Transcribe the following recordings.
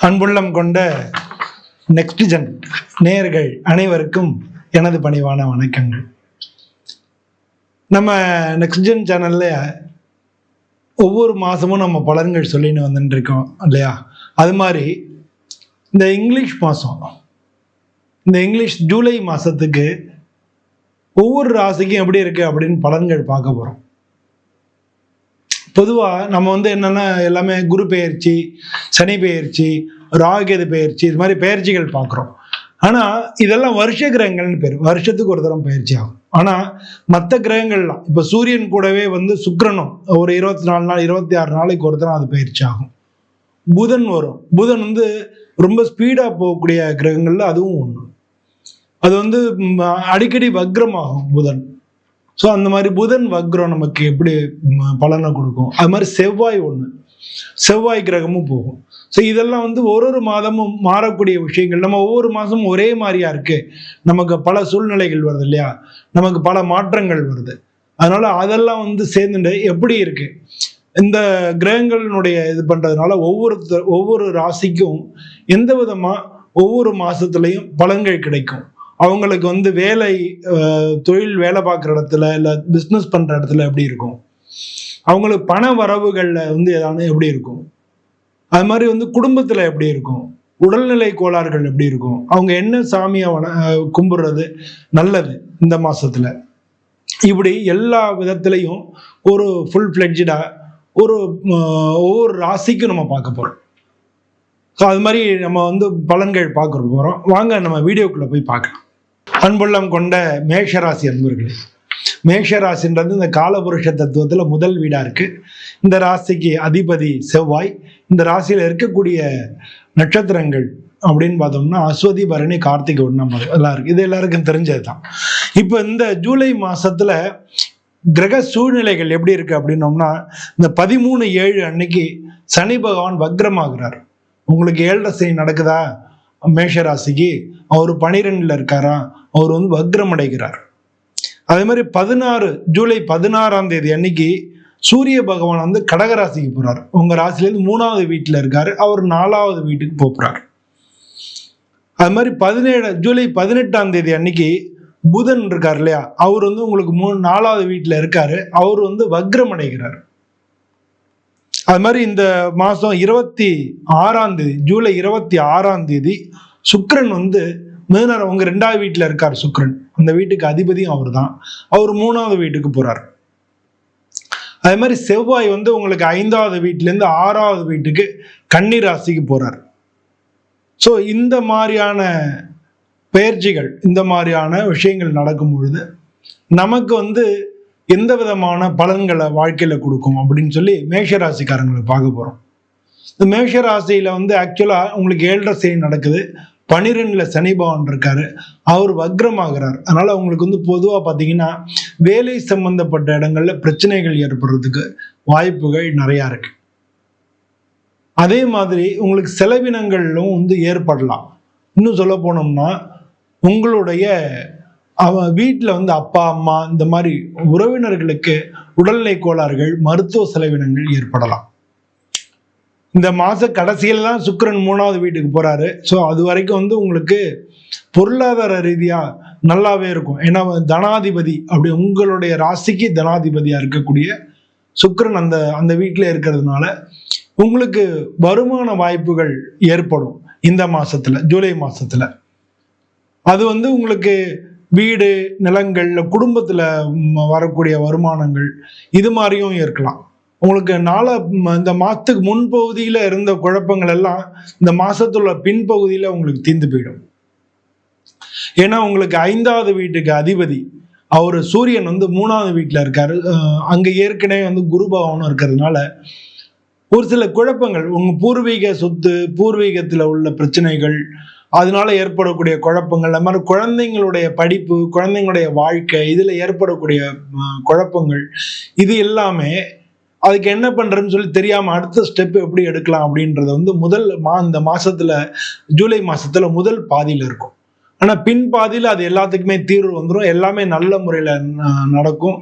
அன்புள்ளம் கொண்ட next gen நேயர்கள் அனைவருக்கும் எனது பணிவான வணக்கங்கள். நம்ம நெக்ஸ்ட் ஜென் சேனல்ல ஒவ்வொரு மாதமும் நம்ம பலன்கள் சொல்லின்னு வந்துட்டு இருக்கோம் இல்லையா? அது மாதிரி இந்த இங்கிலீஷ் மாதம், இந்த இங்கிலீஷ் ஜூலை மாதத்துக்கு ஒவ்வொரு ராசிக்கும் எப்படி இருக்கு அப்படின்னு பலன்கள் பார்க்க போகிறோம். பொதுவாக நம்ம என்னென்னா எல்லாமே குரு பெயர்ச்சி, சனி பெயர்ச்சி, ராகுகேது பெயர்ச்சி, இது மாதிரி பெயர்ச்சிகள் பார்க்குறோம். ஆனால் இதெல்லாம் வருஷ கிரகங்கள்னு பேர், வருஷத்துக்கு ஒரு தரம் பயிற்சி ஆகும். ஆனால் மற்ற கிரகங்கள்லாம் இப்போ சூரியன் கூடவே சுக்கிரனும் ஒரு 24 நாள் 26 நாளைக்கு ஒரு தரம் அது பயிற்சி ஆகும். புதன் வரும். புதன் ரொம்ப ஸ்பீடாக போகக்கூடிய கிரகங்கள்ல அதுவும் ஒன்று. அது அடிக்கடி வக்ரமாகும் புதன். ஸோ அந்த மாதிரி புதன் வக்ரம் நமக்கு எப்படி பலனை கொடுக்கும், அது மாதிரி செவ்வாய் ஒன்று, செவ்வாய் கிரகமும் போகும். ஸோ இதெல்லாம் ஒரு மாதமும் மாறக்கூடிய விஷயங்கள். நம்ம ஒவ்வொரு மாதமும் ஒரே மாதிரியா இருக்கு, நமக்கு பல சூழ்நிலைகள் வருது இல்லையா, நமக்கு பல மாற்றங்கள் வருது. அதனால அதெல்லாம் சேர்ந்துட்டு எப்படி இருக்கு இந்த கிரகங்களினுடைய இது பண்றதுனால ஒவ்வொரு ராசிக்கும் எந்த விதமா ஒவ்வொரு மாசத்துலையும் பலன்கள் கிடைக்கும். அவங்களுக்கு வேலை, தொழில் வேலை பார்க்குற இடத்துல இல்லை பிஸ்னஸ் பண்ணுற இடத்துல எப்படி இருக்கும், அவங்களுக்கு பண வரவுகளில் ஏதாவது எப்படி இருக்கும், அது மாதிரி குடும்பத்தில் எப்படி இருக்கும், உடல்நிலை கோளாறுகள் எப்படி இருக்கும், அவங்க என்ன சாமியை கும்பிடுறது நல்லது இந்த மாசத்துல, இப்படி எல்லா விதத்திலையும் ஒரு ஃபுல் ஃப்ளெட்ஜா ஒவ்வொரு ராசிக்கும் நம்ம பார்க்க போறோம். ஸோ அது மாதிரி நம்ம பலன்கள் பார்க்க போறோம். வாங்க நம்ம வீடியோக்குள்ள போய் பார்க்கலாம். அன்புள்ளம் கொண்ட மேஷராசி அன்பர்களே, மேஷராசின்றது இந்த காலபுருஷ தத்துவத்துல முதல் வீடா இருக்கு. இந்த ராசிக்கு அதிபதி செவ்வாய். இந்த ராசியில இருக்கக்கூடிய நட்சத்திரங்கள் அப்படின்னு பார்த்தோம்னா அஸ்வதி, பரணி, கார்த்திகை, ஒண்ணாம் எல்லாம் இருக்கு. இது எல்லாருக்கும் தெரிஞ்சதுதான். இப்ப இந்த ஜூலை மாசத்துல கிரக சூழ்நிலைகள் எப்படி இருக்கு அப்படின்னோம்னா, இந்த 13/7 அன்னைக்கு சனி பகவான் வக்ரமாகிறார். உங்களுக்கு 7 சனி நடக்குதா மேஷராசிக்கு, அவர் 12ல இருக்காரா, அவர் வக்ரம் அடைகிறார். அதே மாதிரி ஜூலை 16ஆம் தேதி அன்னைக்கு சூரிய பகவான் கடகராசிக்கு போறார். உங்க ராசிலேருந்து 3வது வீட்டுல இருக்காரு, அவர் 4வது வீட்டுக்கு போறார். அது மாதிரி ஜூலை 18ஆம் தேதி அன்னைக்கு புதன் இருக்கார் இல்லையா, அவர் உங்களுக்கு 4வது வீட்டுல இருக்காரு, அவர் வக்ரம் அடைகிறார். அது மாதிரி இந்த மாசம் 26ஆம் தேதி, ஜூலை 26ஆம் தேதி சுக்கிரன் மிதுனர், உங்க 2வது வீட்டுல இருக்கார் சுக்கிரன், அந்த வீட்டுக்கு அதிபதியும் அவர் தான், அவர் 3வது வீட்டுக்கு போறார். அதே மாதிரி செவ்வாய் உங்களுக்கு 5வது வீட்டுல இருந்து 6வது வீட்டுக்கு கன்னி ராசிக்கு போறார். ஸோ இந்த மாதிரியான பெயர்ச்சிகள், இந்த மாதிரியான விஷயங்கள் நடக்கும் பொழுது நமக்கு எந்த விதமான பலன்களை வாழ்க்கையில கொடுக்கும் அப்படின்னு சொல்லி மேஷராசிக்காரங்களை பார்க்க போறோம். இந்த மேஷராசியில ஆக்சுவலா உங்களுக்கு 7 சனி நடக்குது, 12ல சனி பகவான் இருக்காரு, அவர் வக்ரமாகிறார். அதனால உங்களுக்கு பொதுவா பாத்தீங்கன்னா வேலை சம்பந்தப்பட்ட இடங்கள்ல பிரச்சனைகள் ஏற்படுறதுக்கு வாய்ப்புகள் நிறைய இருக்கு. அதே மாதிரி உங்களுக்கு செலவினங்களும் ஏற்படலாம். இன்னும் சொல்ல போனோம்னா உங்களுடைய வீட்டில் அப்பா அம்மா இந்த மாதிரி உறவினர்களுக்கு உடல்நிலை கோளாறுகள், மருத்துவ செலவினங்கள் ஏற்படலாம். இந்த மாச கடைசியில தான் சுக்கிரன் 3வது வீட்டுக்கு போறாரு. ஸோ அது வரைக்கும் உங்களுக்கு பொருளாதார ரீதியா நல்லாவே இருக்கும். ஏன்னா தனாதிபதி, அப்படி உங்களுடைய ராசிக்கு தனாதிபதியா இருக்கக்கூடிய சுக்கிரன் அந்த வீட்டில் இருக்கிறதுனால உங்களுக்கு வருமான வாய்ப்புகள் ஏற்படும் இந்த மாசத்துல, ஜூலை மாசத்துல. அது உங்களுக்கு வீடு, நிலங்கள்ல, குடும்பத்துல வரக்கூடிய வருமானங்கள், இது மாதிரியும் இருக்கலாம். உங்களுக்கு இந்த மாசத்துக்கு முன்பகுதியில இருந்த குழப்பங்கள் எல்லாம் இந்த மாசத்துல பின்பகுதியில உங்களுக்கு தீர்ந்து போயிடும். ஏன்னா உங்களுக்கு 5வது வீட்டுக்கு அதிபதி அவர் சூரியன் 3வது வீட்டுல இருக்காரு. அங்க ஏற்கனவே குரு பகவானும் இருக்கிறதுனால ஒரு சில குழப்பங்கள், உங்க பூர்வீக சொத்து, பூர்வீகத்துல உள்ள பிரச்சனைகள், அதனால ஏற்படக்கூடிய குழப்பங்கள், அது மாதிரி குழந்தைங்களுடைய படிப்பு, குழந்தைங்களுடைய வாழ்க்கை, இதுல ஏற்படக்கூடிய குழப்பங்கள், இது எல்லாமே அதுக்கு என்ன பண்றதுன்னு சொல்லி தெரியாம அடுத்த ஸ்டெப் எப்படி எடுக்கலாம் அப்படின்றது இந்த மாசத்துல, ஜூலை மாசத்துல முதல் பாதியில இருக்கும். ஆனா பின் பாதியில அது எல்லாத்துக்குமே தீர்வு வந்துடும், எல்லாமே நல்ல முறையில நடக்கும்.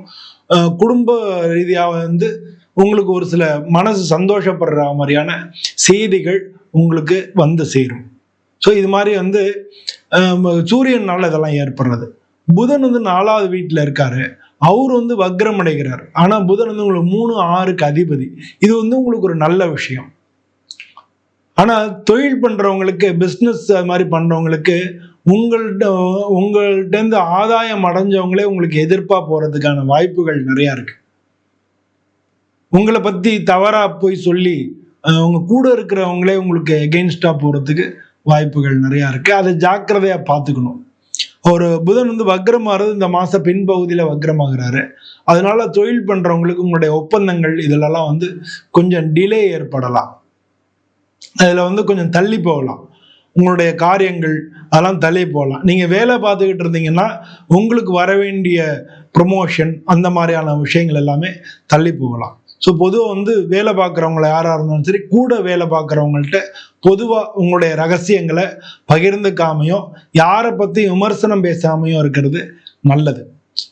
குடும்ப ரீதியாக உங்களுக்கு ஒரு சில மனசு சந்தோஷப்படுற மாதிரியான செய்திகள் உங்களுக்கு வந்து சேரும். ஸோ இது மாதிரி வந்து சூரியனால இதெல்லாம் ஏற்படுறது. புதன் வந்து 4வது வீட்டில் இருக்காரு, அவர் வந்து வக்ரம் அடைகிறார். ஆனா புதன் வந்து உங்களுக்கு 3, 6க்கு அதிபதி. இது வந்து உங்களுக்கு ஒரு நல்ல விஷயம். ஆனா தொழில் பண்றவங்களுக்கு, பிசினஸ் அது மாதிரி பண்றவங்களுக்கு உங்கள்கிட்ட இருந்து ஆதாயம் அடைஞ்சவங்களே உங்களுக்கு எதிர்ப்பா போறதுக்கான வாய்ப்புகள் நிறைய இருக்கு. உங்களை பத்தி தவறா போய் சொல்லி உங்க கூட இருக்கிறவங்களே உங்களுக்கு எகெயின்ஸ்டா போறதுக்கு வாய்ப்புகள் நிறைய இருக்கு. அதை ஜாக்கிரதையா பார்த்துக்கணும். ஒரு புதன் வந்து வக்ரமாகிறது இந்த மாச பின்பகுதியில வக்ரமாகிறாரு. அதனால தொழில் பண்றவங்களுக்கு உங்களுடைய ஒப்பந்தங்கள் இதிலெல்லாம் வந்து கொஞ்சம் டிலே ஏற்படலாம். அதுல வந்து கொஞ்சம் தள்ளி போகலாம். உங்களுடைய காரியங்கள் அதெல்லாம் தள்ளி போகலாம். நீங்க வேலை பார்த்துக்கிட்டு இருந்தீங்கன்னா உங்களுக்கு வர வேண்டிய ப்ரொமோஷன் அந்த மாதிரியான விஷயங்கள் எல்லாமே தள்ளி போகலாம். ஸோ பொதுவாக வந்து வேலை பார்க்குறவங்கள யாராக இருந்தாலும் சரி, கூட வேலை பார்க்குறவங்கள்ட்ட பொதுவாக உங்களுடைய ரகசியங்களை பகிர்ந்துக்காமையும் யாரை பற்றி விமர்சனம் பேசாமையும் இருக்கிறது நல்லது.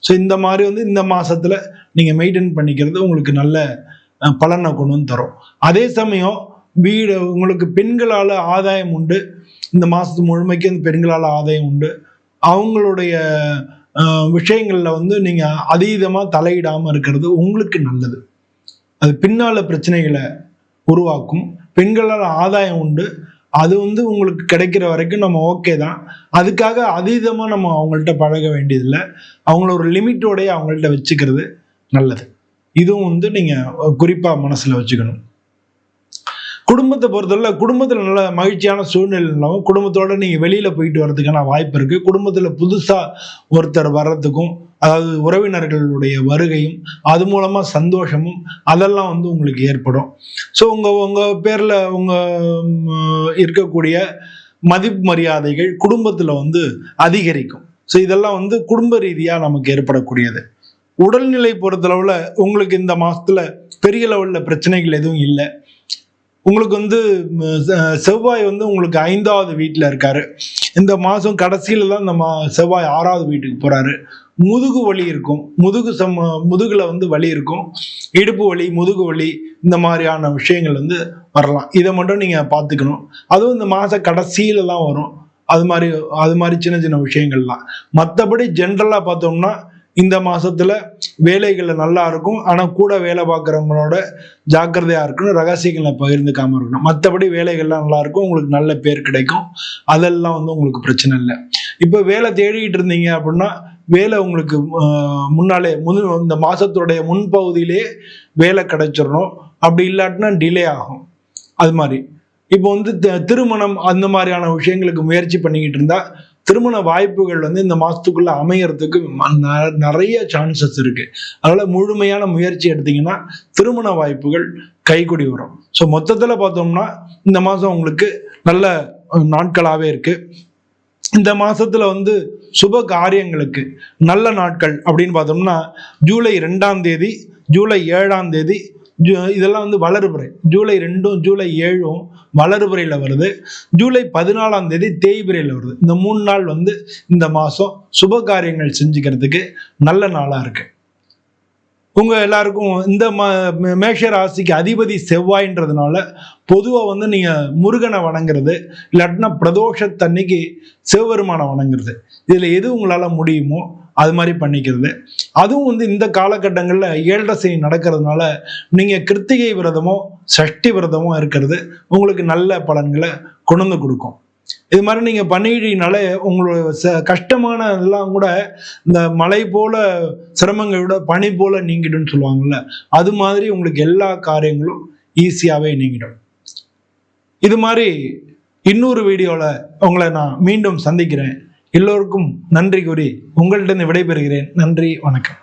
ஸோ இந்த மாதிரி வந்து இந்த மாசத்துல நீங்கள் மெயின்டைன் பண்ணிக்கிறது உங்களுக்கு நல்ல பலனை கொண்டு வந்து தரும். அதே சமயம் வீடு உங்களுக்கு பெண்களால் ஆதாயம் உண்டு. இந்த மாதத்து முழுமைக்கு அந்த பெண்களால் ஆதாயம் உண்டு. அவங்களுடைய விஷயங்கள்ல வந்து நீங்கள் அதீதமாக தலையிடாமல் இருக்கிறது உங்களுக்கு நல்லது. அது பின்னால பிரச்சனைகளை உருவாக்கும். பெண்களால் ஆதாயம் உண்டு, அது வந்து உங்களுக்கு கிடைக்கிற வரைக்கும் நம்ம ஓகே தான். அதுக்காக அதீதமாக நம்ம அவங்கள்ட்ட பழக வேண்டியதில்லை. அவங்கள ஒரு லிமிட்டோடைய அவங்கள்ட்ட வச்சுக்கிறது நல்லது. இதுவும் வந்து நீங்கள் குறிப்பாக மனசில் வச்சுக்கணும். குடும்பத்தை பொறுத்தவரை குடும்பத்தில் நல்ல மகிழ்ச்சியான சூழ்நிலை இல்லாமல் குடும்பத்தோட நீங்கள் வெளியில் போயிட்டு வர்றதுக்கான வாய்ப்பு இருக்குது. குடும்பத்தில் புதுசாக ஒருத்தர் வர்றதுக்கும், அதாவது உறவினர்களுடைய வருகையும் அது மூலமாக சந்தோஷமும் அதெல்லாம் வந்து உங்களுக்கு ஏற்படும். ஸோ உங்கள் பேரில் இருக்கக்கூடிய மதிப்பு மரியாதைகள் குடும்பத்தில் வந்து அதிகரிக்கும். ஸோ இதெல்லாம் வந்து குடும்ப ரீதியாக நமக்கு ஏற்படக்கூடியது. உடல்நிலை பொறுத்தளவில் உங்களுக்கு இந்த மாதத்துல பெரிய லெவலில் பிரச்சனைகள் எதுவும் இல்லை. உங்களுக்கு வந்து செவ்வாய் வந்து உங்களுக்கு 5வது வீட்டில் இருக்காரு. இந்த மாதம் கடைசியில தான் இந்த செவ்வாய் 6வது வீட்டுக்கு போறாரு. முதுகு வலி இருக்கும், முதுகுல வந்து வலி இருக்கும், இடுப்பு வலி, முதுகு வலி, இந்த மாதிரியான விஷயங்கள் வந்து வரலாம். இதை மட்டும் நீங்க பார்த்துக்கணும். அதுவும் இந்த மாச கடைசியில தான் வரும். அது மாதிரி சின்ன சின்ன விஷயங்கள்லாம். மற்றபடி ஜென்ரலா பார்த்தோம்னா இந்த மாசத்துல வேலைகள் நல்லா இருக்கும். ஆனா கூட வேலை பார்க்குறவங்களோட ஜாக்கிரதையா இருக்கணும், ரகசியங்களை பகிர்ந்துக்காம இருக்கணும். மற்றபடி வேலைகள்லாம் நல்லா இருக்கும், உங்களுக்கு நல்ல பேர் கிடைக்கும். அதெல்லாம் வந்து உங்களுக்கு பிரச்சனை இல்லை. இப்போ வேலை தேடிட்டு இருந்தீங்க அப்படின்னா வேலை உங்களுக்கு முன்னாலே இந்த மாசத்துடைய முன்பகுதியிலே வேலை கிடைச்சிடணும். அப்படி இல்லாட்டினா டிலே ஆகும். அது மாதிரி இப்போ வந்து திருமணம் அந்த மாதிரியான விஷயங்களுக்கு முயற்சி பண்ணிக்கிட்டு இருந்தா திருமண வாய்ப்புகள் வந்து இந்த மாசத்துக்குள்ள அமையறதுக்கு நிறைய சான்சஸ் இருக்கு. அதனால முழுமையான முயற்சி எடுத்தீங்கன்னா திருமண வாய்ப்புகள் கைகூடி வரும். ஸோ மொத்தத்துல பார்த்தோம்னா இந்த மாசம் உங்களுக்கு நல்ல நாட்களாவே இருக்கு. இந்த மாசத்துல வந்து சுப காரியங்களுக்கு நல்ல நாட்கள் அப்படின்னு பார்த்தோம்னா ஜூலை 2ஆம் தேதி, ஜூலை 7ஆம் தேதி, இதெல்லாம் வந்து வளர்பிறை. ஜூலை 2ம் ஜூலை 7ம் வளர்பிறையில வருது. ஜூலை 14ஆம் தேதி தேய்பிறையில வருது. இந்த 3 நாள் வந்து இந்த மாசம் சுப காரியங்கள் செஞ்சுக்கிறதுக்கு நல்ல நாளா இருக்கு. உங்க எல்லாருக்கும் இந்த மேஷ ராசிக்கு அதிபதி செவ்வாய்ன்றதுனால பொதுவா வந்து நீங்க முருகனை வணங்குறது, இல்லாட்டினா பிரதோஷத்தன்னைக்கு சிவபெருமானை வணங்குறது, இதுல எது உங்களால முடியுமோ அது மாதிரி பண்ணிக்கிறது. அதுவும் வந்து இந்த காலகட்டங்கள்ல 7.5 சனி நடக்கிறதுனால நீங்க கிருத்திகை விரதமோ சஷ்டி விரதமோ இருக்கிறது உங்களுக்கு நல்ல பலன்களை கொண்டு வந்து கொடுக்கும். இது மாதிரி நீங்க பண்ணிட்டீங்கனாலே உங்களோட கஷ்டமான எல்லாம் கூட இந்த மலை போல சிரமங்களோட பனி போல நீங்கிடும்னு சொல்லுவாங்கல்ல, அது மாதிரி உங்களுக்கு எல்லா காரியங்களும் ஈஸியாவே நீங்கிடும். இது மாதிரி இன்னொரு வீடியோல உங்களை நான் மீண்டும் சந்திக்கிறேன். எல்லோருக்கும் நன்றி கூறி உங்கள்கிட்ட விடைபெறுகிறேன். நன்றி, வணக்கம்.